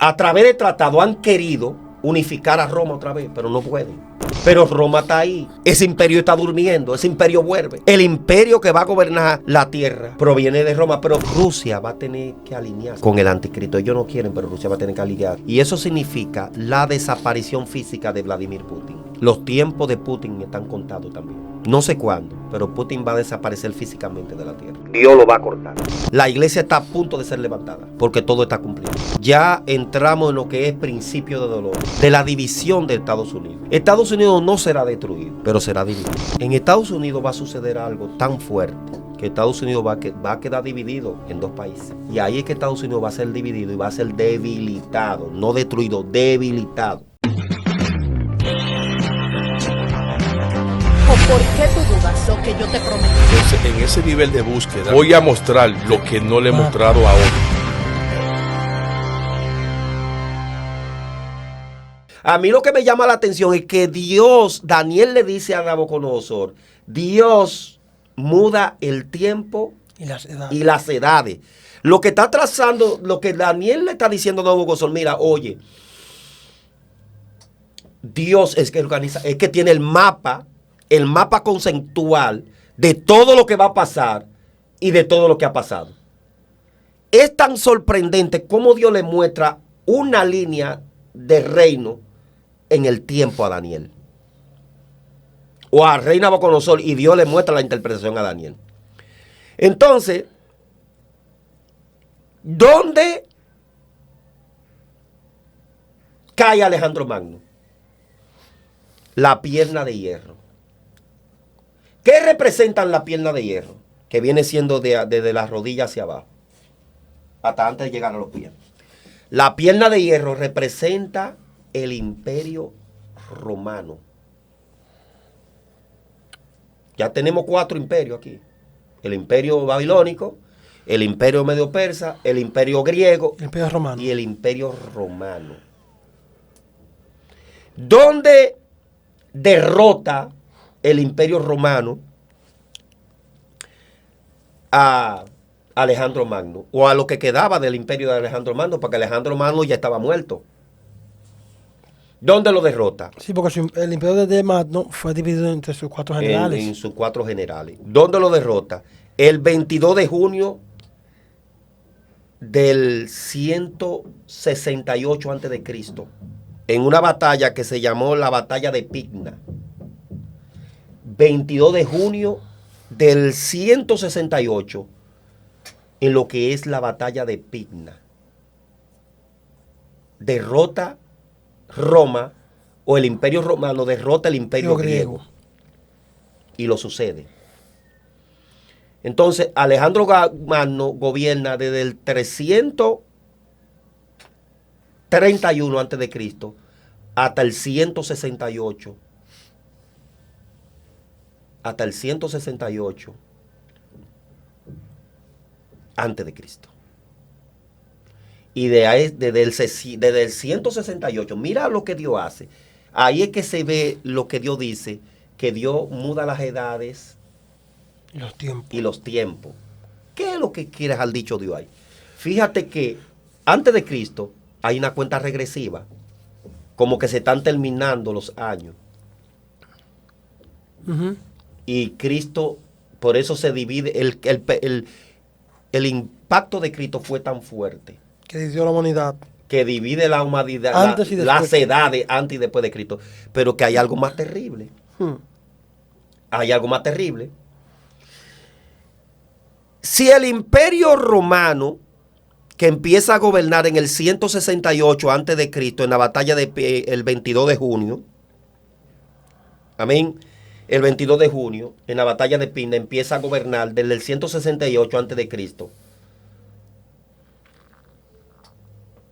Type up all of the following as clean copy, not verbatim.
A través de tratado han querido unificar a Roma otra vez, pero no pueden. Pero Roma está ahí. Ese imperio está durmiendo. Ese imperio vuelve. El imperio que va a gobernar la tierra proviene de Roma. Pero Rusia va a tener que alinearse con el anticristo. Ellos no quieren, pero Rusia va a tener que alinear. Y eso significa la desaparición física de Vladimir Putin. Los tiempos de Putin están contados también. No sé cuándo, pero Putin va a desaparecer físicamente de la tierra. Dios lo va a cortar. La iglesia está a punto de ser levantada, porque todo está cumplido. Ya entramos en lo que es principio de dolor, de la división de Estados Unidos. Estados Unidos no será destruido, pero será dividido. En Estados Unidos va a suceder algo tan fuerte, que Estados Unidos va a quedar dividido en dos países. Y ahí es que Estados Unidos va a ser dividido y va a ser debilitado, no destruido, debilitado. ¿Por qué tú dudas lo que yo te prometí? Entonces, en ese nivel de búsqueda, voy a mostrar lo que no le he mostrado a otros. A mí lo que me llama la atención es que Dios, Daniel le dice a Nabucodonosor, Dios muda el tiempo y las edades. Lo que está trazando, lo que Daniel le está diciendo a Nabucodonosor, mira, oye, Dios es que organiza, es que tiene el mapa conceptual de todo lo que va a pasar y de todo lo que ha pasado. Es tan sorprendente cómo Dios le muestra una línea de reino en el tiempo a Daniel. O a rey Nabucodonosor, y Dios le muestra la interpretación a Daniel. Entonces, ¿dónde cae Alejandro Magno? La pierna de hierro. ¿Qué representan la pierna de hierro? Que viene siendo desde la rodilla hacia abajo, hasta antes de llegar a los pies. La pierna de hierro representa el imperio romano. Ya tenemos 4 imperios aquí. El imperio babilónico, el imperio medio persa, el imperio griego el imperio romano. y el imperio romano. ¿Dónde derrota el imperio romano a Alejandro Magno? O a lo que quedaba del imperio de Alejandro Magno, porque Alejandro Magno ya estaba muerto. ¿Dónde lo derrota? Sí, porque el imperio de Magno fue dividido entre sus 4 generales. En sus 4 generales. ¿Dónde lo derrota? El 22 de junio del 168 a.C., en una batalla que se llamó la batalla de Pigna. 22 de junio del 168, en lo que es la batalla de Pigna. Derrota Roma, o el imperio romano derrota el imperio griego. Y lo sucede. Entonces, Alejandro Magno gobierna desde el 331 a.C. hasta el 168. Hasta el 168 antes de Cristo. Y desde el 168, mira lo que Dios hace. Ahí es que se ve lo que Dios dice, que Dios muda las edades y los tiempos. ¿Qué es lo que quieres al dicho Dios ahí? Fíjate que antes de Cristo hay una cuenta regresiva, como que se están terminando los años. Y Cristo, por eso se divide, el impacto de Cristo fue tan fuerte. Que dividió la humanidad. Que divide la humanidad, las edades antes y después de Cristo. Pero que hay algo más terrible. Hay algo más terrible. Si el imperio romano, que empieza a gobernar en el 168 antes de Cristo, en la batalla el 22 de junio, amén, el 22 de junio, en la batalla de Pina, empieza a gobernar desde el 168 antes de Cristo.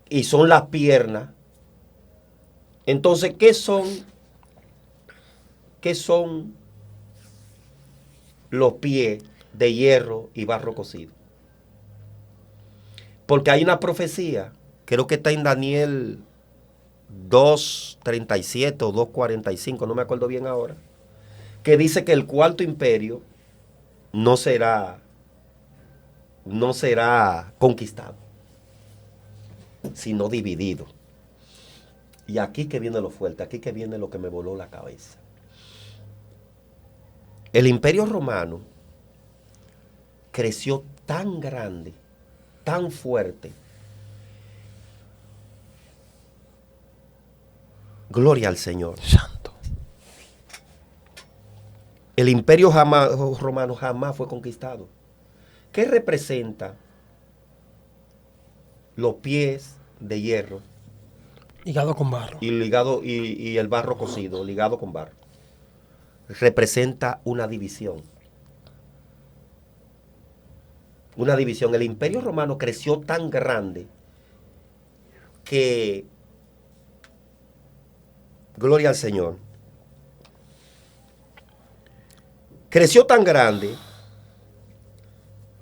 Y son las piernas. Entonces, ¿qué son los pies de hierro y barro cocido? Porque hay una profecía, creo que está en Daniel 2:37 o 2:45, no me acuerdo bien ahora, que dice que el 4.º imperio no será conquistado. sino dividido. Y aquí que viene lo fuerte, aquí que viene lo que me voló la cabeza. El Imperio Romano creció tan grande, tan fuerte. Gloria al Señor. Santo. El Imperio Romano jamás fue conquistado. ¿Qué representa los pies de hierro Ligado con barro. y el barro cocido, ligado con barro? Representa una división. Una división. El Imperio Romano creció tan grande que, gloria al Señor, creció tan grande,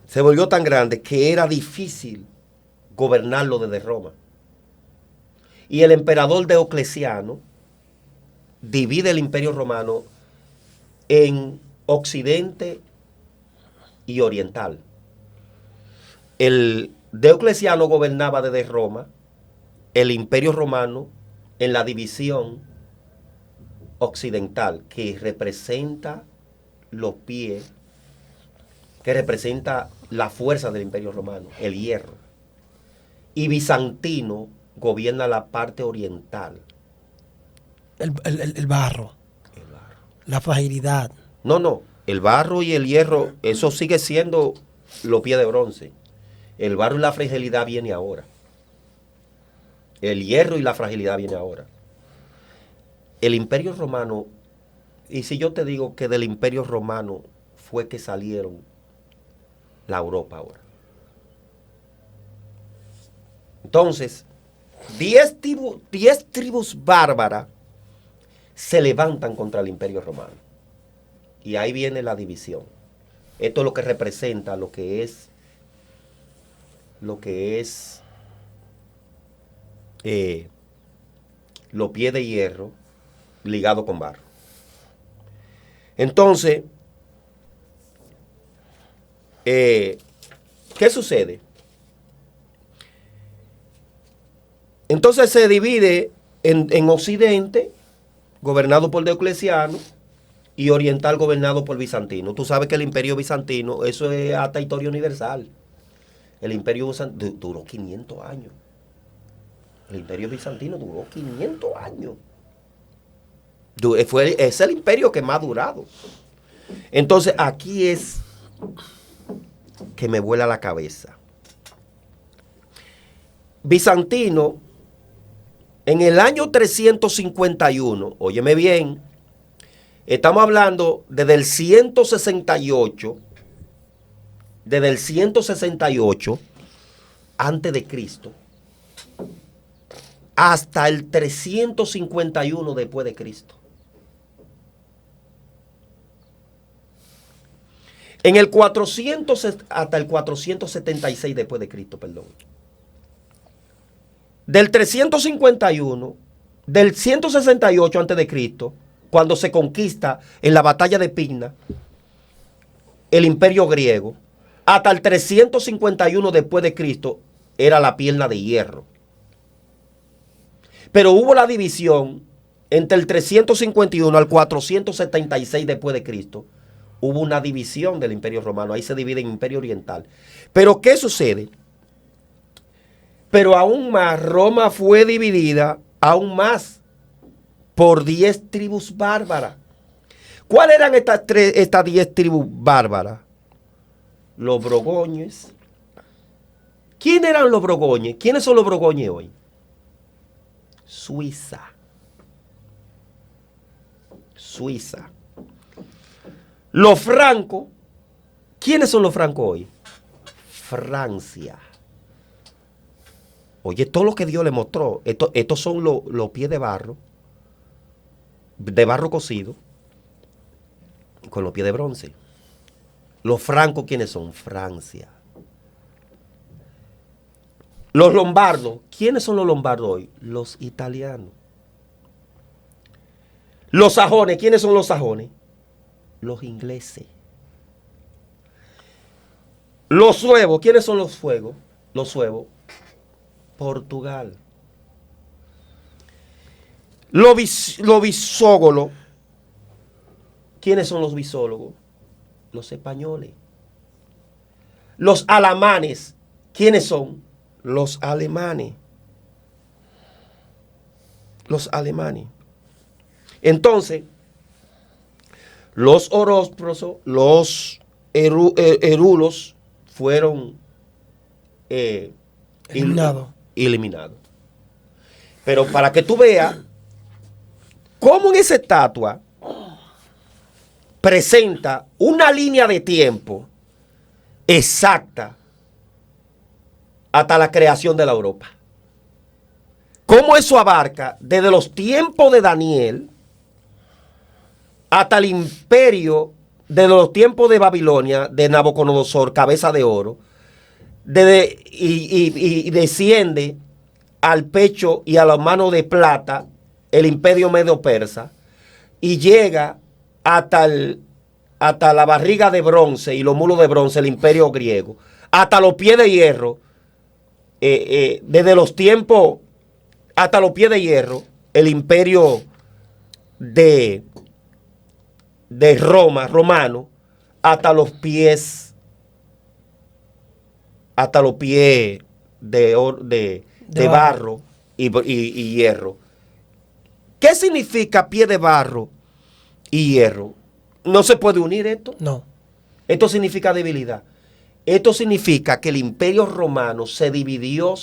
se volvió tan grande que era difícil gobernarlo desde Roma. Y el emperador Diocleciano divide el Imperio Romano en Occidente y Oriental. El Diocleciano gobernaba desde Roma, el Imperio Romano en la división occidental, que representa los pies, que representa la fuerza del Imperio Romano, el hierro. Y Bizantino gobierna la parte oriental. El barro. El barro. La fragilidad. No, el barro y el hierro, eso sigue siendo los pies de bronce. El barro y la fragilidad viene ahora. El hierro y la fragilidad viene ahora. El Imperio Romano, y si yo te digo que del Imperio Romano fue que salieron la Europa ahora. Entonces, 10 tribus bárbaras se levantan contra el Imperio Romano. Y ahí viene la división. Esto es lo que representa lo que es los pies de hierro ligados con barro. Entonces, ¿qué sucede? Entonces se divide en Occidente, gobernado por Diocleciano, y Oriental, gobernado por Bizantino. Tú sabes que el Imperio Bizantino, eso es hasta historia universal. El Imperio Bizantino duró 500 años. El Imperio Bizantino duró 500 años. Es el imperio que más ha durado. Entonces, aquí es que me vuela la cabeza. Bizantino, en el año 351, óyeme bien, estamos hablando desde el 168 antes de Cristo hasta el 351 después de Cristo. En el 400 hasta el 476 después de Cristo, perdón. Del 351, del 168 antes de Cristo, cuando se conquista en la batalla de Pydna el imperio griego, hasta el 351 después de Cristo era la pierna de hierro. Pero hubo la división entre el 351 al 476 después de Cristo. Hubo una división del Imperio Romano. Ahí se divide en Imperio Oriental. Pero ¿qué sucede? Pero aún más, Roma fue dividida aún más por 10 tribus bárbaras. ¿Cuáles eran estas 10 tribus bárbaras? Los borgoñes. ¿Quiénes eran los borgoñes? ¿Quiénes son los borgoñes hoy? Suiza. Los francos. ¿Quiénes son los francos hoy? Francia. Oye, todo lo que Dios le mostró. Estos son los pies de barro cocido, con los pies de bronce. Los francos, ¿quiénes son? Francia. Los lombardos. ¿Quiénes son los lombardos hoy? Los italianos. Los sajones. ¿Quiénes son los sajones? Los ingleses. Los suevos. ¿Quiénes son los suevos? Los suevos. Portugal. Los visógolos. ¿Quiénes son los visólogos? Los españoles. Los alamanes. ¿Quiénes son? Los alemanes. Los alemanes. Entonces, los horósprosos, los erulos fueron eliminados. Pero para que tú veas cómo en esa estatua presenta una línea de tiempo exacta hasta la creación de la Europa. Cómo eso abarca desde los tiempos de Daniel hasta el imperio, desde los tiempos de Babilonia, de Nabucodonosor, cabeza de oro, y desciende al pecho y a la mano de plata, el imperio medo-persa, y llega hasta la barriga de bronce y los mulos de bronce, el imperio griego, hasta los pies de hierro, desde los tiempos hasta los pies de hierro, el imperio de Roma, romano, hasta los pies de barro y hierro. ¿Qué significa pie de barro y hierro? ¿No se puede unir esto? No. Esto significa debilidad. Esto significa que el imperio romano se dividió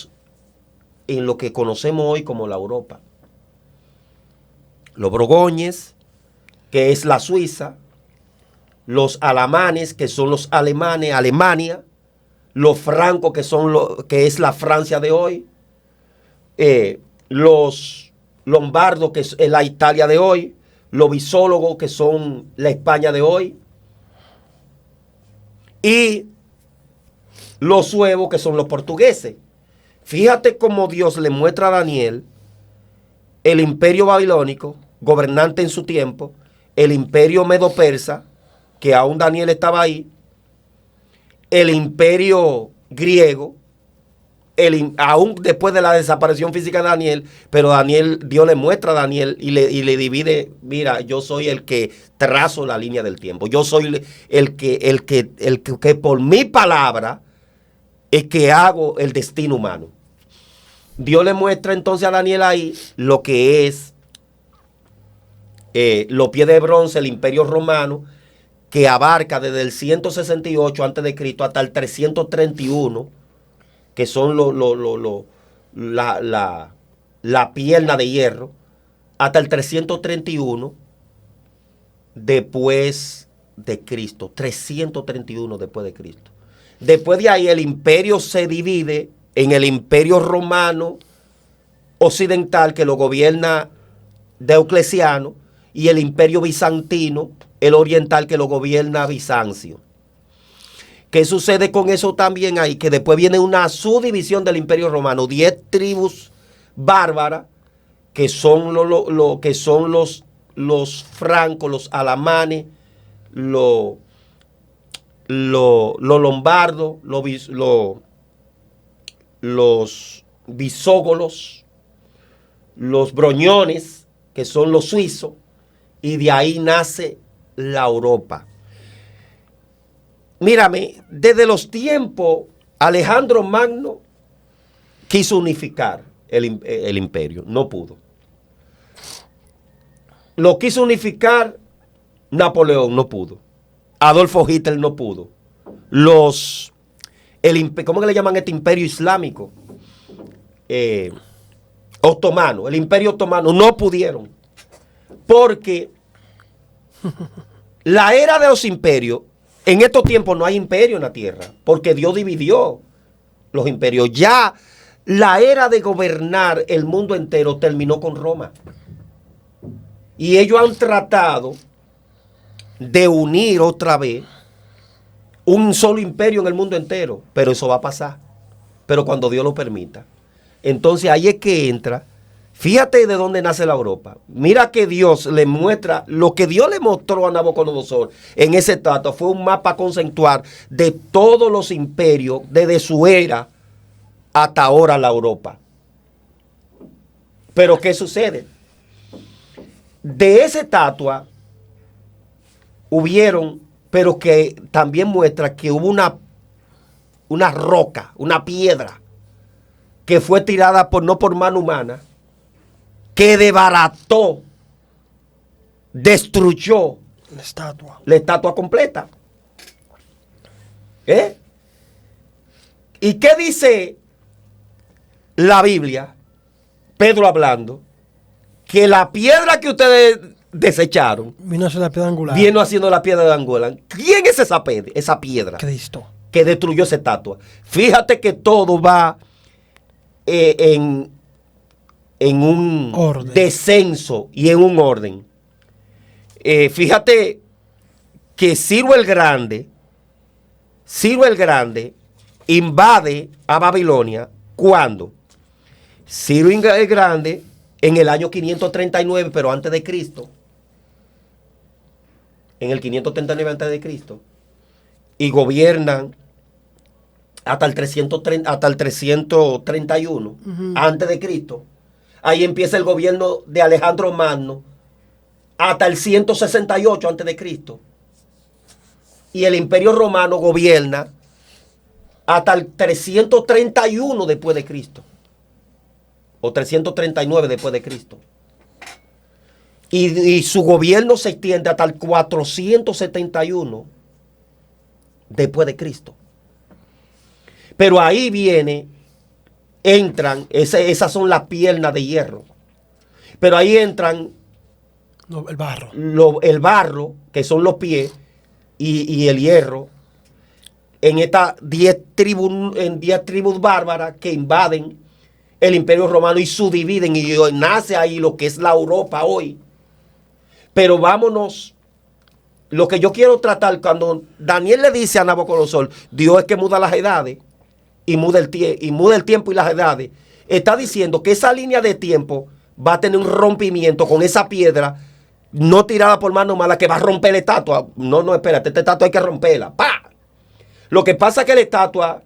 en lo que conocemos hoy como la Europa. Los borgoñes, que es la Suiza, los alamanes, que son los alemanes, Alemania, los francos, que es la Francia de hoy, los lombardos, que es la Italia de hoy, los visólogos, que son la España de hoy, y los suevos, que son los portugueses. Fíjate cómo Dios le muestra a Daniel el imperio babilónico, gobernante en su tiempo, el imperio medo-persa, que aún Daniel estaba ahí, el imperio griego, aún después de la desaparición física de Daniel, pero Dios le muestra a Daniel y le divide: mira, yo soy el que trazo la línea del tiempo, yo soy el que por mi palabra es que hago el destino humano. Dios le muestra entonces a Daniel ahí lo que es los pies de bronce, el imperio romano, que abarca desde el 168 a.C. hasta el 331, que son la pierna de hierro, hasta el 331 después de Cristo, 331 después de Cristo. Después de ahí el imperio se divide en el imperio romano occidental, que lo gobierna Diocleciano, y el imperio bizantino, el oriental, que lo gobierna Bizancio. ¿Qué sucede con eso también ahí? Que después viene una subdivisión del imperio romano, 10 tribus bárbaras, que son los francos, los alamanes, los lombardos, los visógolos, los broñones, que son los suizos, y de ahí nace la Europa. Mírame, desde los tiempos, Alejandro Magno quiso unificar el imperio, no pudo. Lo quiso unificar Napoleón, no pudo. Adolfo Hitler no pudo. ¿Cómo que le llaman este imperio islámico? Otomano, el imperio otomano, no pudieron. Porque la era de los imperios, en estos tiempos no hay imperio en la tierra, porque Dios dividió los imperios. Ya la era de gobernar el mundo entero terminó con Roma. Y ellos han tratado de unir otra vez un solo imperio en el mundo entero, pero eso va a pasar. Pero cuando Dios lo permita. Entonces ahí es que entra. Fíjate de dónde nace la Europa. Mira que Dios le muestra, lo que Dios le mostró a Nabucodonosor en ese trato fue un mapa conceptual de todos los imperios desde su era hasta ahora la Europa. Pero ¿qué sucede? De esa estatua hubieron, pero que también muestra que hubo una roca, una piedra, que fue tirada no por mano humana, que desbarató, destruyó La estatua. la estatua completa. ¿Eh? ¿Y qué dice la Biblia? Pedro hablando, que la piedra que ustedes desecharon Vino a ser la piedra angular. vino haciendo la piedra de Angola. ¿Quién es esa piedra Cristo. que destruyó esa estatua? Fíjate que todo va en un Orden. descenso y en un orden. Fíjate que Ciro el Grande invade a Babilonia. ¿Cuándo? Ciro el Grande en el año 539, pero antes de Cristo. En el 539 antes de Cristo. Y gobiernan hasta el 331 antes de Cristo. Ahí empieza el gobierno de Alejandro Magno hasta el 168 antes de Cristo. Y el Imperio Romano gobierna hasta el 331 después de Cristo. O 339 después de Cristo. Y su gobierno se extiende hasta el 471 después de Cristo. Pero ahí entran, esas son las piernas de hierro. Pero ahí entran No, el barro. el barro, que son los pies, y el hierro, en estas 10 tribus bárbaras que invaden el Imperio Romano y subdividen, y nace ahí lo que es la Europa hoy. Pero vámonos, lo que yo quiero tratar, cuando Daniel le dice a Nabucodonosor, Dios es que muda las edades, y muda el tiempo y las edades, está diciendo que esa línea de tiempo va a tener un rompimiento con esa piedra, no tirada por mano mala, que va a romper la estatua. No, espérate, esta estatua hay que romperla. ¡Pah! Lo que pasa es que la estatua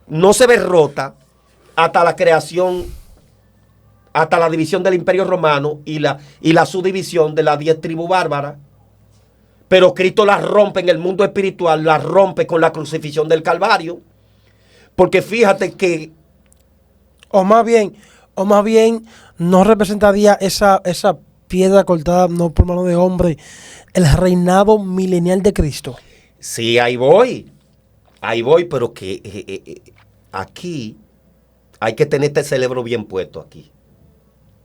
no se ve rota hasta la creación, hasta la división del Imperio Romano y la subdivisión de las 10 tribus bárbaras. Pero Cristo la rompe en el mundo espiritual, la rompe con la crucifixión del Calvario. Porque fíjate que... O más bien, no representaría esa piedra cortada no por mano de hombre, el reinado milenial de Cristo. Sí, ahí voy, pero que aquí hay que tener este cerebro bien puesto aquí,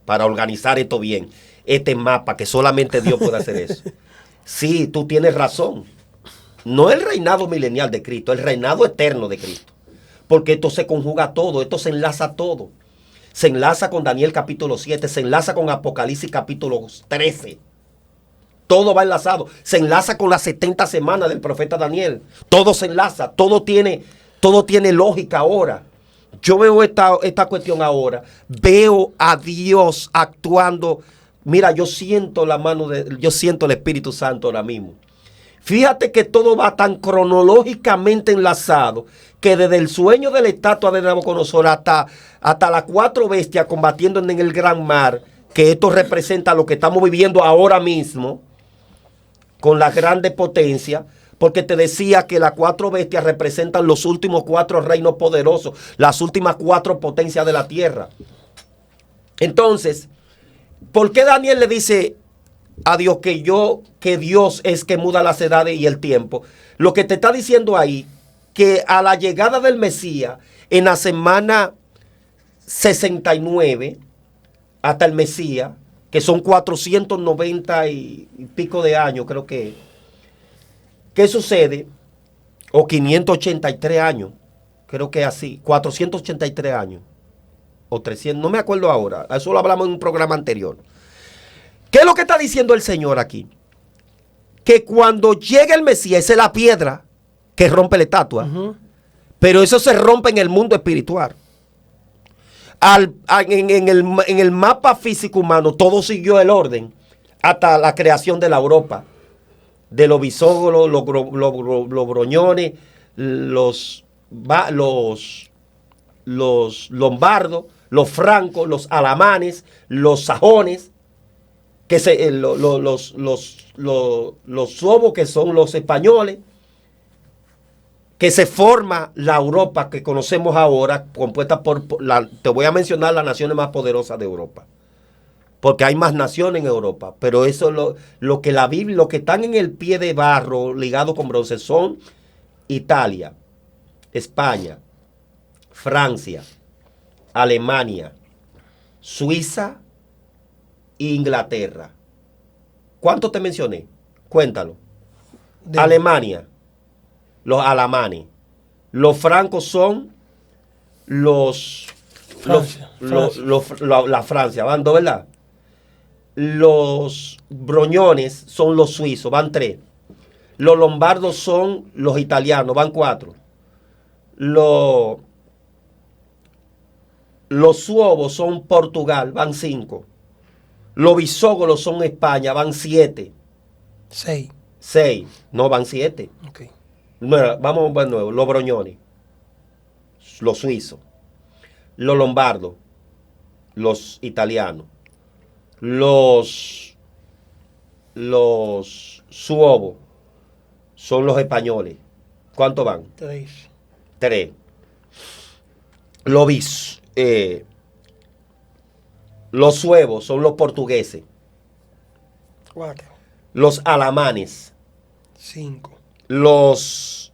para organizar esto bien, este mapa, que solamente Dios puede hacer eso. Sí, tú tienes razón. No el reinado milenial de Cristo, el reinado eterno de Cristo. Porque esto se conjuga todo, esto se enlaza todo. Se enlaza con Daniel capítulo 7, se enlaza con Apocalipsis capítulo 13. Todo va enlazado. Se enlaza con las 70 semanas del profeta Daniel. Todo se enlaza, todo tiene lógica ahora. Yo veo esta cuestión ahora. Veo a Dios actuando. Mira, yo siento el Espíritu Santo ahora mismo. Fíjate que todo va tan cronológicamente enlazado que desde el sueño de la estatua de Nabucodonosor hasta las 4 bestias combatiendo en el gran mar, que esto representa lo que estamos viviendo ahora mismo con las grandes potencias, porque te decía que las 4 bestias representan los últimos 4 reinos poderosos, las últimas 4 potencias de la tierra. Entonces, ¿por qué Daniel le dice a Dios que Dios es que muda las edades y el tiempo? Lo que te está diciendo ahí, que a la llegada del Mesías, en la semana 69, hasta el Mesías, que son 490 y pico de años, creo que. ¿Qué sucede? O 583 años, creo que así, 483 años, o 300, no me acuerdo ahora, eso lo hablamos en un programa anterior. ¿Qué es lo que está diciendo el Señor aquí? Que cuando llegue el Mesías, esa es la piedra que rompe la estatua, pero eso se rompe en el mundo espiritual. En el mapa físico humano todo siguió el orden hasta la creación de la Europa, de los bisógolos, los broñones, los lombardos, los francos, los alamanes, los sajones, los suevos, que son los españoles, que se forma la Europa que conocemos ahora, compuesta te voy a mencionar las naciones más poderosas de Europa, porque hay más naciones en Europa, pero eso lo que la Biblia, lo que están en el pie de barro ligado con bronce son Italia, España, Francia, Alemania, Suiza e Inglaterra. ¿Cuánto te mencioné? Cuéntalo. Alemania, los alamanes. Los francos son la Francia, van dos, ¿verdad? Los broñones son los suizos, van 3. Los lombardos son los italianos, van 4. Los suevos son Portugal, van 5. Los bisógolos son España, van 7. 6. No, van 7. Okay. Bueno, vamos de nuevo. Los broñones, los suizos. Los lombardos, los italianos. Los suevos son los españoles. ¿Cuántos van? 3. Los suevos son los portugueses. 4. Los alamanes. 5. Los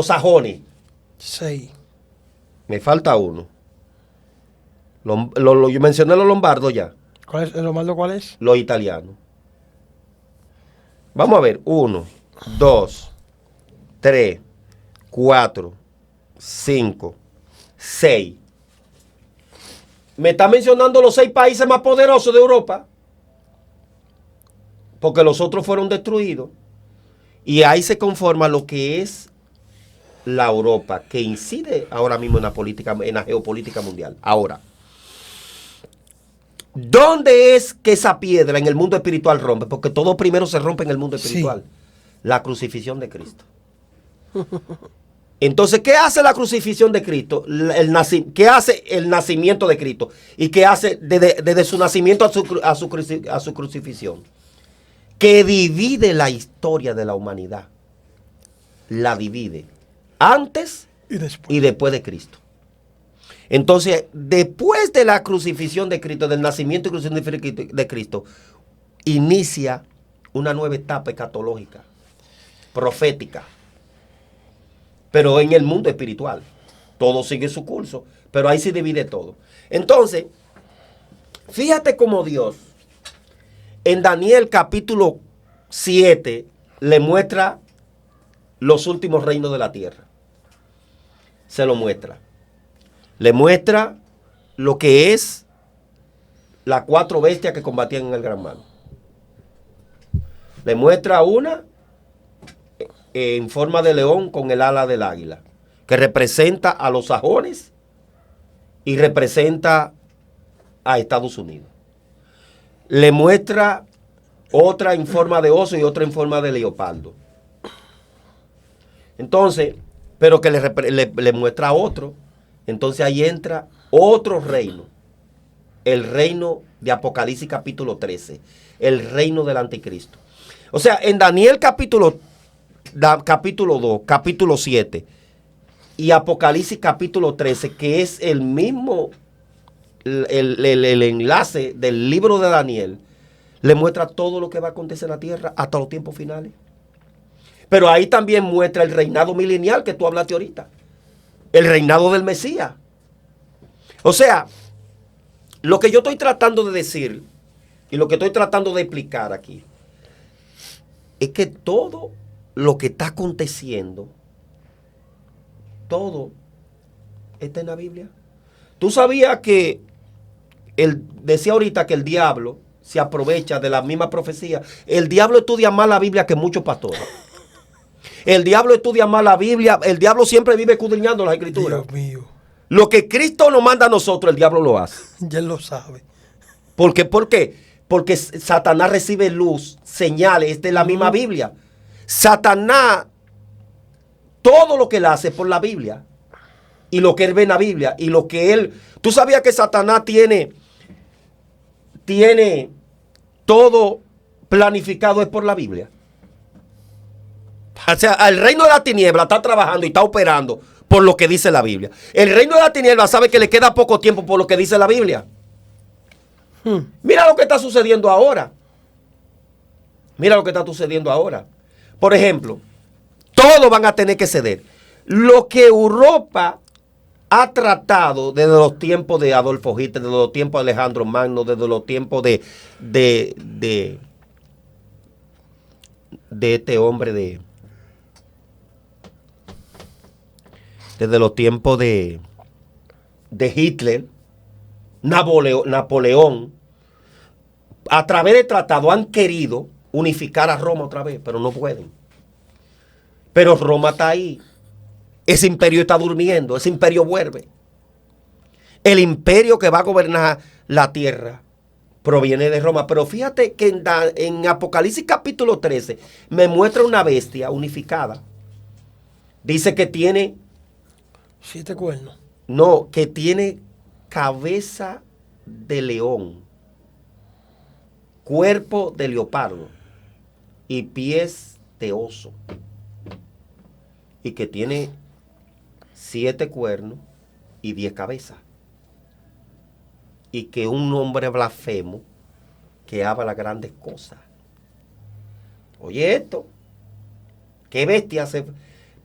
sajones. 6. Me falta uno. Yo mencioné los lombardos ya. ¿Cuál es? ¿El lombardo cuál es? Los italianos. Vamos a ver. 1, 2, 3, 4, 5, 6. Me está mencionando los 6 países más poderosos de Europa. Porque los otros fueron destruidos. Y ahí se conforma lo que es la Europa, que incide ahora mismo en la geopolítica mundial. Ahora, ¿dónde es que esa piedra en el mundo espiritual rompe? Porque todo primero se rompe en el mundo espiritual. Sí. La crucifixión de Cristo. Entonces, ¿qué hace la crucifixión de Cristo? ¿Qué hace el nacimiento de Cristo? ¿Y qué hace desde su nacimiento a su crucifixión? Que divide la historia de la humanidad. La divide antes y después de Cristo. Entonces, después de la crucifixión de Cristo, del nacimiento y crucifixión de Cristo, inicia una nueva etapa escatológica, profética, pero en el mundo espiritual. Todo sigue su curso, pero ahí se divide todo. Entonces, fíjate cómo Dios, en Daniel capítulo 7, le muestra los últimos reinos de la tierra. Se lo muestra. Le muestra lo que es las 4 bestias que combatían en el gran mar. Le muestra una en forma de león con el ala del águila, que representa a los sajones y representa a Estados Unidos. Le muestra otra en forma de oso y otra en forma de leopardo. Entonces, pero que le muestra otro. Entonces ahí entra otro reino. El reino de Apocalipsis capítulo 13. El reino del anticristo. O sea, en Daniel capítulo 2, capítulo 7 y Apocalipsis capítulo 13, que es el mismo, el enlace del libro de Daniel, le muestra todo lo que va a acontecer en la tierra hasta los tiempos finales. Pero ahí también muestra el reinado milenial que tú hablaste ahorita. El reinado del Mesías. O sea, lo que yo estoy tratando de decir y lo que estoy tratando de explicar aquí es que todo lo que está aconteciendo, todo está en la Biblia. Tú sabías que decía ahorita que el diablo se aprovecha de la misma profecía. El diablo estudia más la Biblia que muchos pastores. El diablo estudia más la Biblia. El diablo siempre vive escudriñando las escrituras. Dios mío. Lo que Cristo nos manda a nosotros, el diablo lo hace. Ya él lo sabe. ¿Por qué? Porque Satanás recibe luz, señales de la misma Biblia. Satanás, todo lo que él hace es por la Biblia. y lo que él ve en la Biblia y lo que él... ¿Tú sabías que Satanás tiene todo planificado es por la Biblia? O sea, el reino de la tiniebla está trabajando y está operando por lo que dice la Biblia. El reino de la tiniebla sabe que le queda poco tiempo por lo que dice la Biblia. Mira lo que está sucediendo ahora. Mira lo que está sucediendo ahora. Por ejemplo, todos van a tener que ceder. Lo que Europa ha tratado desde los tiempos de Adolfo Hitler, desde los tiempos de Alejandro Magno, desde los tiempos de este hombre desde los tiempos de Hitler, Napoleón, a través de tratado han querido unificar a Roma otra vez, pero no pueden. Pero Roma está ahí. Ese imperio está durmiendo, ese imperio vuelve. El imperio que va a gobernar la tierra proviene de Roma. Pero fíjate que en Apocalipsis capítulo 13 me muestra una bestia unificada. Dice que tiene... 7 cuernos. No, que tiene cabeza de león, cuerpo de leopardo y pies de oso. Y que tiene 7 cuernos y 10 cabezas. Y que un hombre blasfemo que habla grandes cosas. Oye esto, qué bestia se...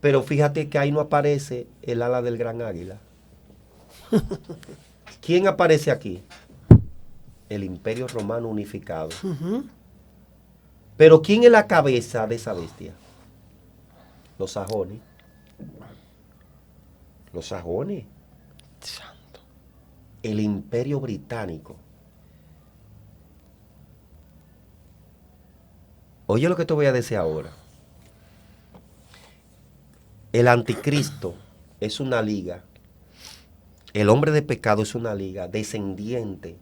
Pero fíjate que ahí no aparece el ala del gran águila. ¿Quién aparece aquí? El imperio romano unificado. Pero ¿quién es la cabeza de esa bestia? Los sajones. Los sajones. Santo. El imperio británico. Oye lo que te voy a decir ahora. El anticristo es una liga. El hombre de pecado es una liga descendiente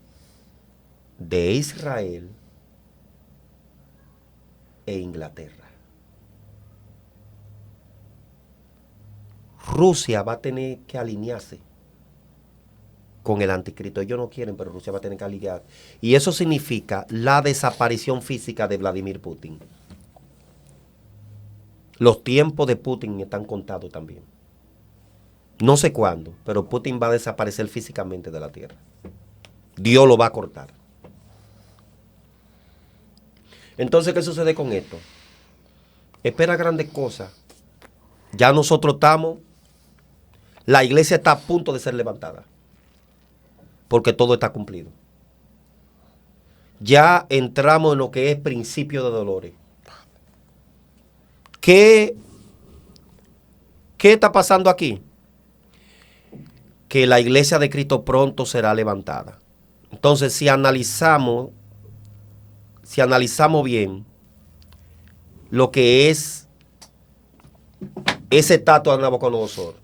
de Israel e Inglaterra. Rusia va a tener que alinearse con el anticristo. Ellos no quieren, pero Rusia va a tener que alinearse. Y eso significa la desaparición física de Vladimir Putin. Los tiempos de Putin están contados también. No sé cuándo, pero Putin va a desaparecer físicamente de la tierra. Dios lo va a cortar. Entonces, ¿qué sucede con esto? Espera grandes cosas. Ya nosotros estamos, la iglesia está a punto de ser levantada. Porque todo está cumplido. Ya entramos en lo que es principio de dolores. ¿Qué está pasando aquí? Que la iglesia de Cristo pronto será levantada. Entonces, si analizamos bien lo que es ese estatua de Nabucodonosor,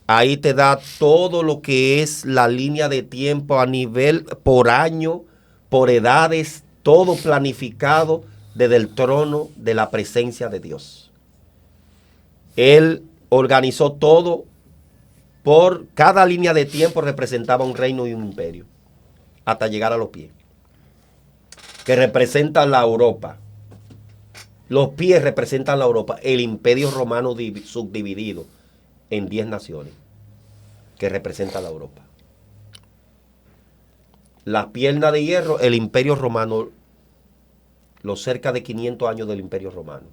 ahí te da todo lo que es la línea de tiempo a nivel por año, por edades, todo planificado desde el trono de la presencia de Dios. Él organizó todo. Por cada línea de tiempo representaba un reino y un imperio, hasta llegar a los pies, que representan la Europa. Los pies representan la Europa, el imperio romano subdividido en 10 naciones, que representa la Europa. Las piernas de hierro, el imperio romano, los cerca de 500 años del imperio romano.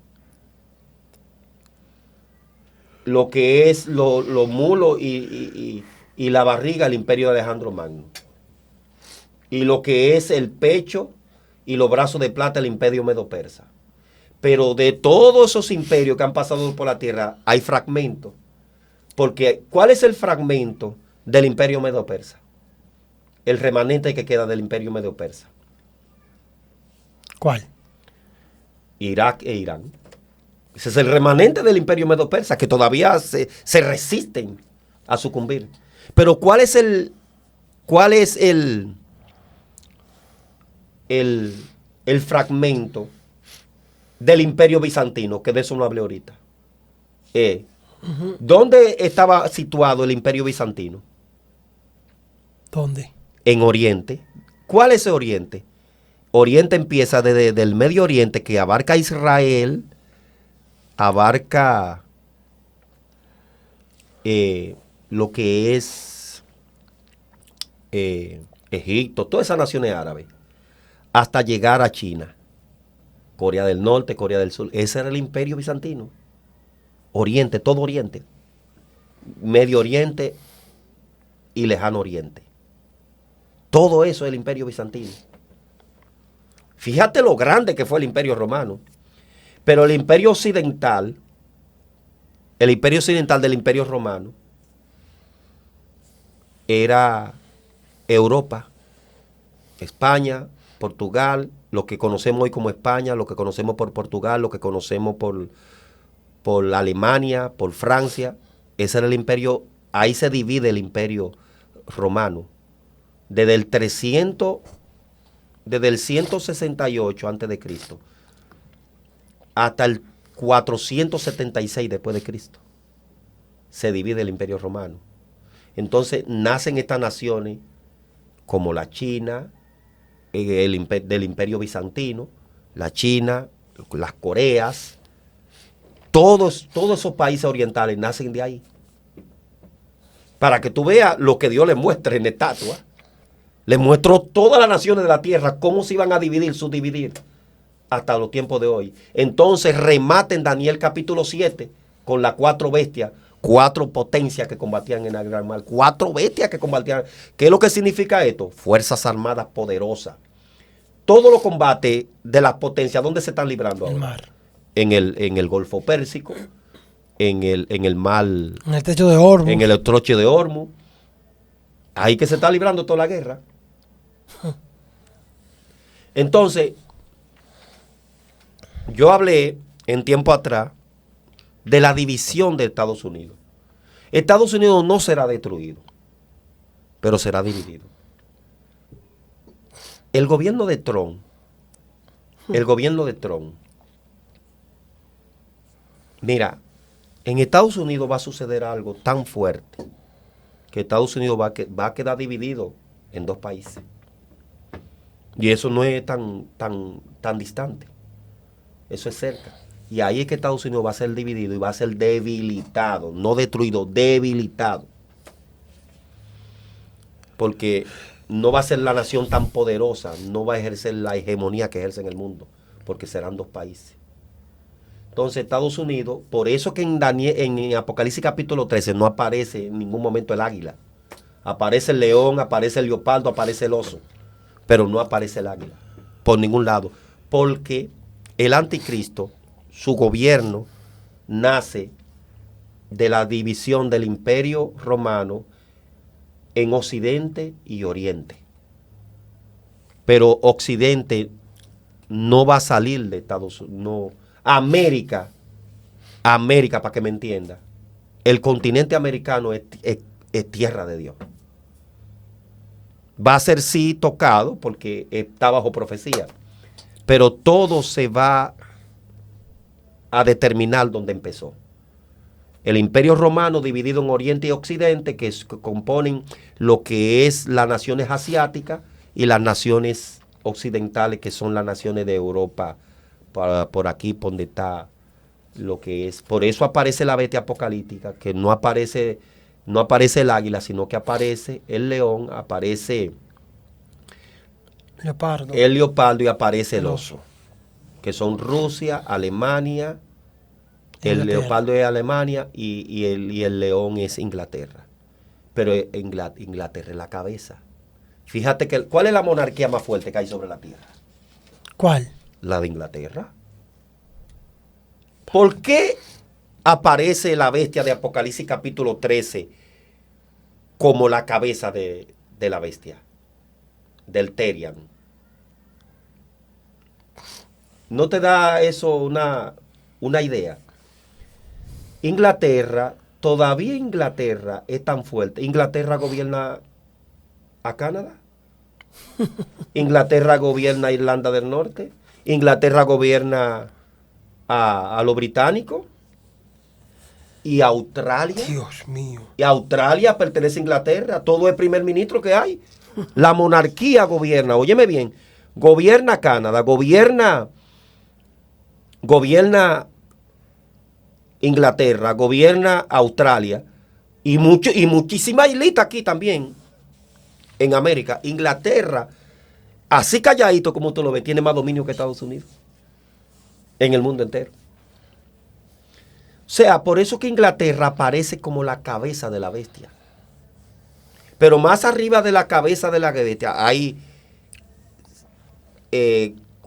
Lo que es los mulos y la barriga, el imperio de Alejandro Magno. Y lo que es el pecho y los brazos de plata, el imperio medo-persa. Pero de todos esos imperios que han pasado por la tierra, hay fragmentos. Porque, ¿cuál es el fragmento del imperio medo-persa? El remanente que queda del imperio medo-persa. ¿Cuál? Irak e Irán. Ese es el remanente del imperio medo-persa, que todavía se resisten a sucumbir. Pero ¿cuál es el fragmento del imperio bizantino? Que de eso no hablé ahorita. ¿Dónde estaba situado el Imperio Bizantino? ¿Dónde? En Oriente. ¿Cuál es Oriente? Oriente empieza desde el Medio Oriente, que abarca Israel, abarca lo que es Egipto, todas esas naciones árabes, hasta llegar a China, Corea del Norte, Corea del Sur. Ese era el Imperio Bizantino. Oriente, todo Oriente. Medio Oriente y Lejano Oriente. Todo eso es el Imperio Bizantino. Fíjate lo grande que fue el Imperio Romano. Pero el Imperio Occidental del Imperio Romano era Europa, España, Portugal, lo que conocemos hoy como España, lo que conocemos por Portugal, lo que conocemos por Alemania, por Francia. Ese era el imperio, ahí se divide el Imperio Romano. Desde el 168 antes de Cristo hasta el 476 después de Cristo se divide el Imperio Romano. Entonces nacen estas naciones como la China, del Imperio Bizantino, la China, las Coreas, todos esos países orientales nacen de ahí. Para que tú veas lo que Dios les muestra en estatua. Les muestró todas las naciones de la tierra, cómo se iban a subdividir hasta los tiempos de hoy. Entonces remata en Daniel capítulo 7 con las 4 bestias, 4 potencias que combatían en el gran mar, 4 bestias que combatían. ¿Qué es lo que significa esto? Fuerzas armadas poderosas. Todos los combates de las potencias, ¿dónde se están librando ahora? El mar. En el Golfo Pérsico, en el mar, En el techo de Hormuz. en el estrecho de Hormuz. Ahí que se está librando toda la guerra. Entonces, yo hablé en tiempo atrás de la división de Estados Unidos. Estados Unidos no será destruido, pero será dividido. El gobierno de Trump, mira, en Estados Unidos va a suceder algo tan fuerte que Estados Unidos va a quedar dividido en 2 países. Y eso no es tan distante. Eso es cerca. Y ahí es que Estados Unidos va a ser dividido y va a ser debilitado, no destruido, debilitado. Porque no va a ser la nación tan poderosa, no va a ejercer la hegemonía que ejerce en el mundo, porque serán 2 países. Entonces Estados Unidos, por eso que en Apocalipsis capítulo 13 no aparece en ningún momento el águila. Aparece el león, aparece el leopardo, aparece el oso, pero no aparece el águila, por ningún lado. Porque el anticristo, su gobierno, nace de la división del Imperio Romano en Occidente y Oriente. Pero Occidente no va a salir de Estados Unidos. No. América, para que me entienda, el continente americano es tierra de Dios. Va a ser sí tocado porque está bajo profecía, pero todo se va a determinar donde empezó. El Imperio Romano dividido en Oriente y Occidente, que componen lo que es las naciones asiáticas y las naciones occidentales, que son las naciones de Europa, por aquí, por donde está lo que es. Por eso aparece la bestia apocalíptica, que no aparece el águila, sino que aparece el león, aparece el leopardo y aparece el oso, que son Rusia, Alemania. El leopardo es Alemania y el león es Inglaterra. Pero Inglaterra es la cabeza. Fíjate que ¿cuál es la monarquía más fuerte que hay sobre la tierra? ¿Cuál? La de Inglaterra. ¿Por qué aparece la bestia de Apocalipsis capítulo 13 como la cabeza de la bestia? Del Terian. ¿No te da eso una idea? Todavía Inglaterra es tan fuerte. Inglaterra gobierna a Canadá. Inglaterra gobierna a Irlanda del Norte. Inglaterra gobierna a los británicos. y Australia. Dios mío. Y Australia pertenece a Inglaterra. Todo es primer ministro que hay. La monarquía gobierna. Óyeme bien. Gobierna Canadá. Gobierna Inglaterra. Gobierna Australia. Y muchísimas islitas aquí también. En América. Inglaterra, así calladito como usted lo ve, tiene más dominio que Estados Unidos. En el mundo entero. O sea, por eso que Inglaterra aparece como la cabeza de la bestia. Pero más arriba de la cabeza de la bestia hay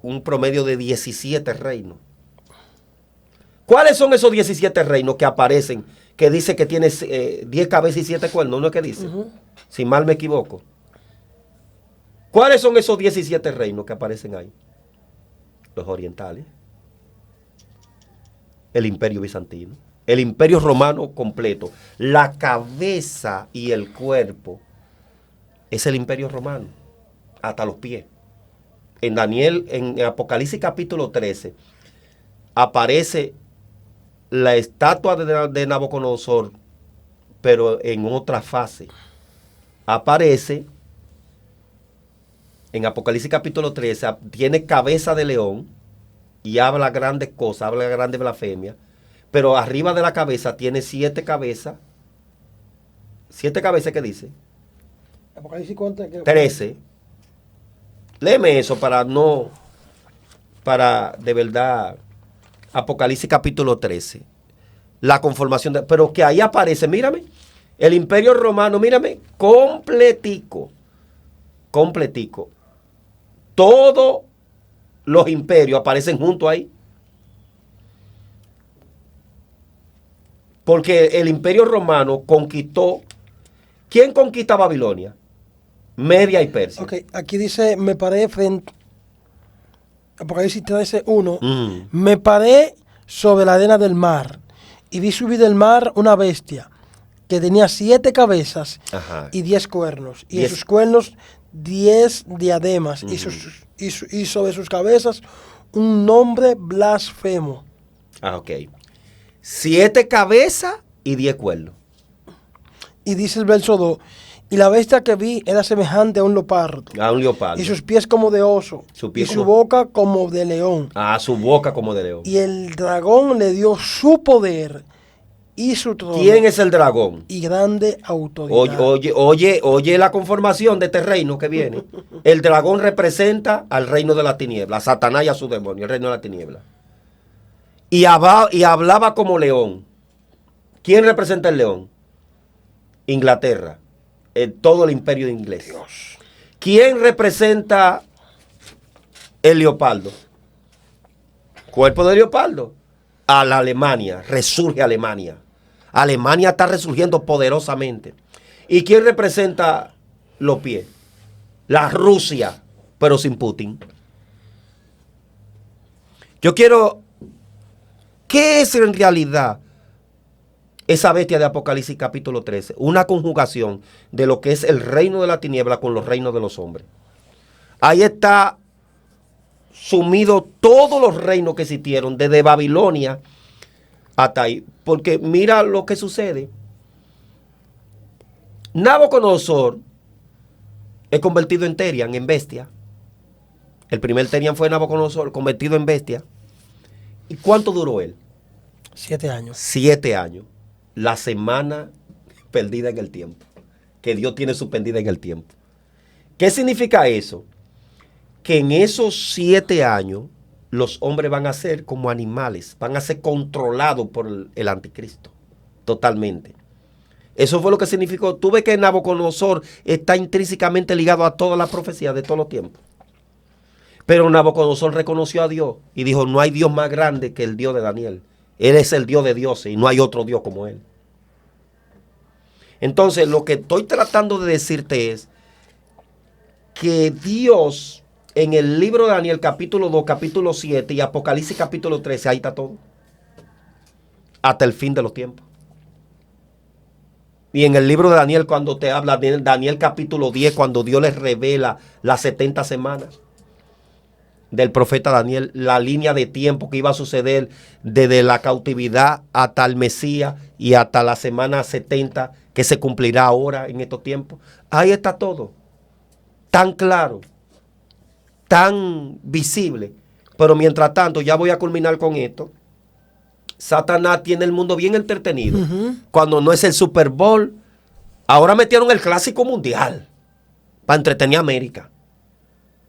un promedio de 17 reinos. ¿Cuáles son esos 17 reinos que aparecen? Que dice que tiene 10 cabezas y 7 cuernos, ¿no es que dice? Si mal me equivoco. ¿Cuáles son esos 17 reinos que aparecen ahí? Los orientales. El imperio bizantino, el imperio romano completo, la cabeza y el cuerpo es el imperio romano, hasta los pies. En Apocalipsis capítulo 13, aparece la estatua de Nabucodonosor, pero en otra fase. Aparece, en Apocalipsis capítulo 13, tiene cabeza de león, y habla grandes cosas, habla grandes blasfemias, pero arriba de la cabeza tiene 7 cabezas. 7 cabezas, ¿qué dice? Apocalipsis cuánto. 13. Léeme eso para de verdad, Apocalipsis capítulo 13. La conformación pero que ahí aparece, mírame, el imperio romano, mírame, completico. Todo los imperios aparecen juntos ahí. Porque el imperio romano conquistó. ¿Quién conquista Babilonia? Media y Persia. Ok, aquí dice, me paré frente. Apocalipsis 13:1. Me paré sobre la arena del mar y vi subir del mar una bestia que tenía 7 cabezas. Ajá. Y 10 cuernos. Y 10. en sus cuernos 10 diademas. Y sobre sus cabezas un nombre blasfemo. Ok. 7 cabezas y 10 cuernos. Y dice el verso 2. Y la bestia que vi era semejante a un leopardo. A un leopardo. Y sus pies como de oso. Y su boca como de león. Su boca como de león. Y el dragón le dio su poder y su trono. ¿Quién es el dragón? Y grande autoridad. Oye la conformación de este reino que viene. El dragón representa al reino de la tiniebla, a Satanás y a su demonio, el reino de la tiniebla. Y hablaba como león. ¿Quién representa el león? Inglaterra. Todo el imperio inglés. Dios. ¿Quién representa el leopardo? Cuerpo de leopardo. A la Alemania. Resurge Alemania. Alemania está resurgiendo poderosamente. ¿Y quién representa los pies? La Rusia, pero sin Putin. Yo quiero... ¿Qué es en realidad esa bestia de Apocalipsis capítulo 13? Una conjugación de lo que es el reino de la tiniebla con los reinos de los hombres. Ahí está sumido todos los reinos que existieron, desde Babilonia hasta ahí. Porque mira lo que sucede. Nabucodonosor es convertido en Terian, en bestia. El primer Terian fue Nabucodonosor, convertido en bestia. ¿Y cuánto duró él? 7 años. 7 años. La semana perdida en el tiempo. Que Dios tiene suspendida en el tiempo. ¿Qué significa eso? Que en esos 7 años los hombres van a ser como animales, van a ser controlados por el anticristo, totalmente. Eso fue lo que significó. Tú ves que Nabucodonosor está intrínsecamente ligado a todas las profecías de todos los tiempos. Pero Nabucodonosor reconoció a Dios y dijo, no hay Dios más grande que el Dios de Daniel. Él es el Dios de dioses y no hay otro Dios como él. Entonces, lo que estoy tratando de decirte es que Dios, en el libro de Daniel capítulo 2, capítulo 7 y Apocalipsis capítulo 13, ahí está todo. Hasta el fin de los tiempos. Y en el libro de Daniel, cuando te habla de Daniel capítulo 10, cuando Dios les revela las 70 semanas. del profeta Daniel, la línea de tiempo que iba a suceder desde la cautividad hasta el Mesías y hasta la semana 70 que se cumplirá ahora en estos tiempos. Ahí está todo, tan claro, tan visible. Pero mientras tanto, ya voy a culminar con esto. Satanás tiene el mundo bien entretenido. Cuando no es el Super Bowl, ahora metieron el Clásico Mundial para entretener a América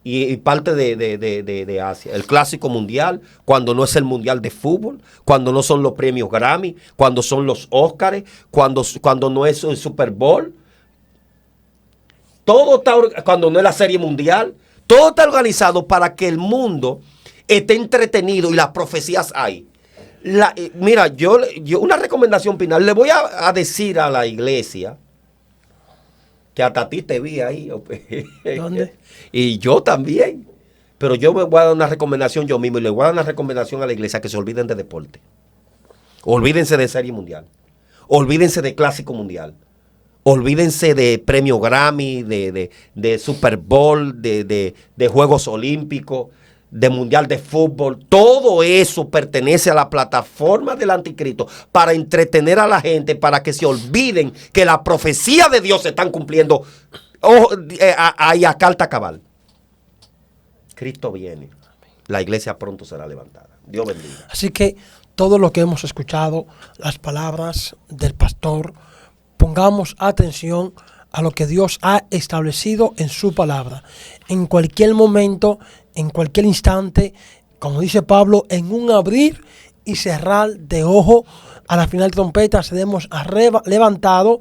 y parte de Asia. El Clásico Mundial, cuando no es el Mundial de Fútbol, cuando no son los premios Grammy, cuando son los Óscares, cuando no es el Super Bowl. Todo está, cuando no es la Serie Mundial, todo está organizado para que el mundo esté entretenido y las profecías hay. Mira, yo una recomendación final, le voy a decir a la iglesia, que hasta a ti te vi ahí. ¿Dónde? Y yo también. Pero yo me voy a dar una recomendación yo mismo y le voy a dar una recomendación a la iglesia que se olviden de deporte. Olvídense de Serie Mundial. Olvídense de Clásico Mundial. Olvídense de Premio Grammy, de Super Bowl, de Juegos Olímpicos, de Mundial de Fútbol. Todo eso pertenece a la plataforma del anticristo para entretener a la gente, para que se olviden que la profecía de Dios se están cumpliendo ahí a carta cabal. Cristo viene. La iglesia pronto será levantada. Dios bendiga. Así que todo lo que hemos escuchado, las palabras del pastor, pongamos atención a lo que Dios ha establecido en su palabra. En cualquier momento, en cualquier instante, como dice Pablo, en un abrir y cerrar de ojo, a la final trompeta seremos levantados.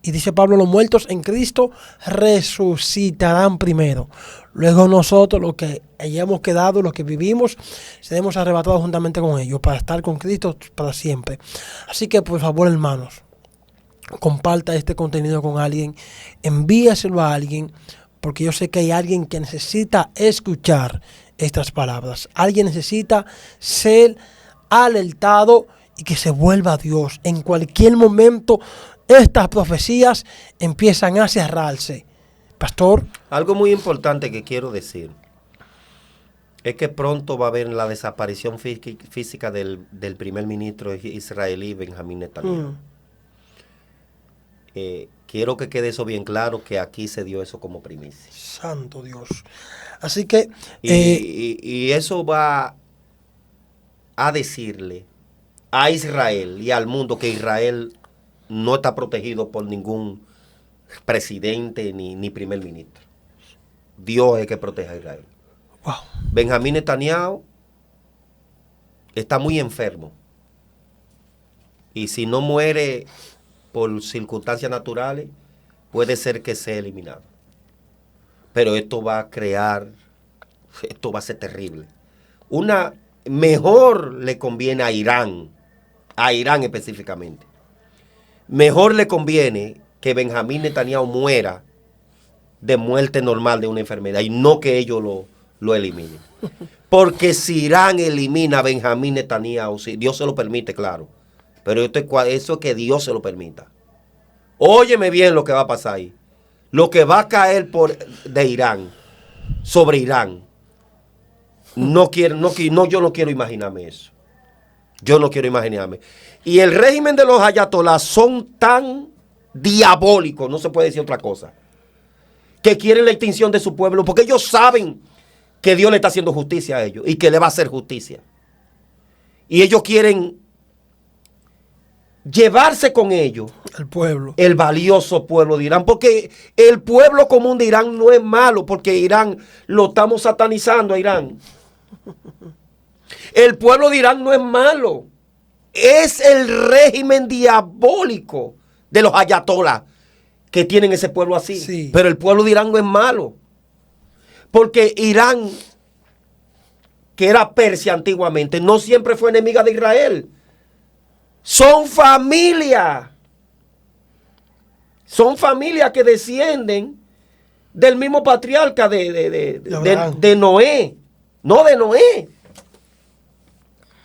Y dice Pablo, los muertos en Cristo resucitarán primero. Luego nosotros, los que hayamos quedado, los que vivimos, seremos arrebatados juntamente con ellos para estar con Cristo para siempre. Así que, por favor, hermanos, comparta este contenido con alguien, envíaselo a alguien, porque yo sé que hay alguien que necesita escuchar estas palabras. Alguien necesita ser alertado y que se vuelva a Dios. En cualquier momento estas profecías empiezan a cerrarse. Pastor. Algo muy importante que quiero decir es que pronto va a haber la desaparición física del primer ministro israelí Benjamín Netanyahu. Quiero que quede eso bien claro, que aquí se dio eso como primicia. Santo Dios. Así que y eso va a decirle a Israel y al mundo que Israel no está protegido por ningún presidente ni primer ministro. Dios es el que protege a Israel. Wow. Benjamín Netanyahu está muy enfermo. Y si no muere por circunstancias naturales, puede ser que sea eliminado. Pero esto va a ser terrible. Mejor le conviene a Irán específicamente. Mejor le conviene que Benjamín Netanyahu muera de muerte normal de una enfermedad y no que ellos lo eliminen. Porque si Irán elimina a Benjamín Netanyahu, si Dios se lo permite, claro. Pero eso es que Dios se lo permita. Óyeme bien lo que va a pasar ahí. Lo que va a caer de Irán, sobre Irán. Yo no quiero imaginarme eso. Yo no quiero imaginarme. Y el régimen de los ayatolás son tan diabólicos, no se puede decir otra cosa, que quieren la extinción de su pueblo, porque ellos saben que Dios le está haciendo justicia a ellos y que le va a hacer justicia. Y ellos quieren llevarse con ellos el valioso pueblo de Irán, porque el pueblo común de Irán no es malo, porque Irán lo estamos satanizando a Irán. El pueblo de Irán no es malo, es el régimen diabólico de los ayatolás que tienen ese pueblo así. Sí. Pero el pueblo de Irán no es malo, porque Irán, que era Persia antiguamente, no siempre fue enemiga de Israel. Son familias que descienden del mismo patriarca de Noé. No, de Noé.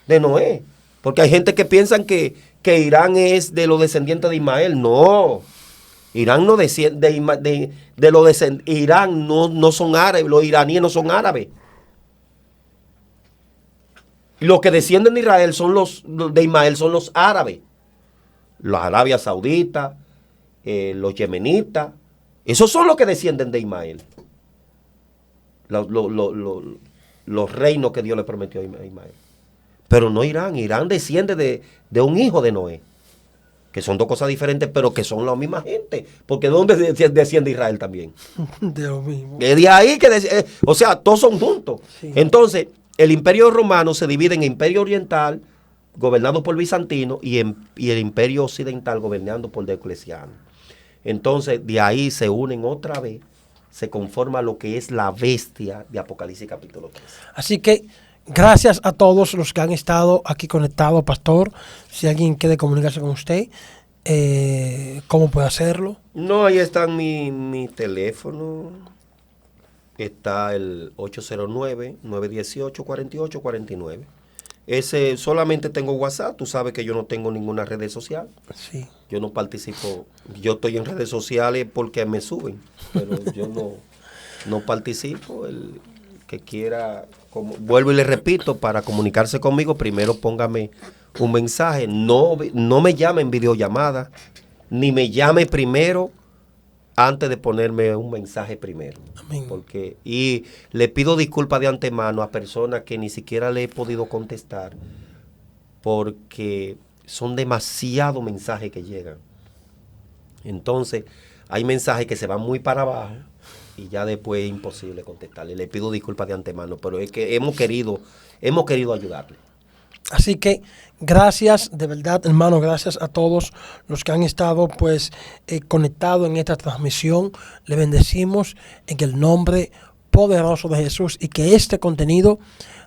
De Noé. Porque hay gente que piensan que Irán es de los descendientes de Ismael. No. Irán no desciende de los descendientes. Irán no son árabes. Los iraníes no son árabes. Los que descienden de Israel son de Ismael son los árabes. Los Arabia Saudita, los yemenitas. Esos son los que descienden de Ismael. Los reinos que Dios le prometió a Ismael. Pero no Irán. Irán desciende de un hijo de Noé. Que son dos cosas diferentes, pero que son la misma gente. Porque ¿de dónde desciende Israel también? De lo mismo. De ahí que... o sea, todos son juntos. Sí. Entonces, el imperio romano se divide en imperio oriental, gobernado por Bizantino, y el imperio occidental, gobernado por Diocleciano. Entonces, de ahí se unen otra vez, se conforma lo que es la bestia de Apocalipsis capítulo 3. Así que gracias a todos los que han estado aquí conectados, pastor. Si alguien quiere comunicarse con usted, ¿cómo puede hacerlo? No, ahí está mi teléfono. Está el 809-918-4849. Ese solamente tengo WhatsApp. Tú sabes que yo no tengo ninguna red social. Sí. Yo no participo. Yo estoy en redes sociales porque me suben, pero yo no participo. El que quiera, vuelvo y le repito, para comunicarse conmigo, primero póngame un mensaje. No me llame en videollamada, ni me llame primero antes de ponerme un mensaje primero. Amén. Y le pido disculpas de antemano a personas que ni siquiera le he podido contestar, porque son demasiados mensajes que llegan. Entonces, hay mensajes que se van muy para abajo y ya después es imposible contestarle. Le pido disculpas de antemano, pero es que hemos querido ayudarle. Así que gracias, de verdad, hermano, gracias a todos los que han estado pues conectados en esta transmisión. Le bendecimos en el nombre poderoso de Jesús, y que este contenido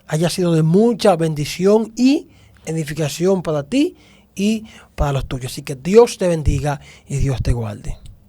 haya sido de mucha bendición y edificación para ti y para los tuyos. Así que Dios te bendiga y Dios te guarde.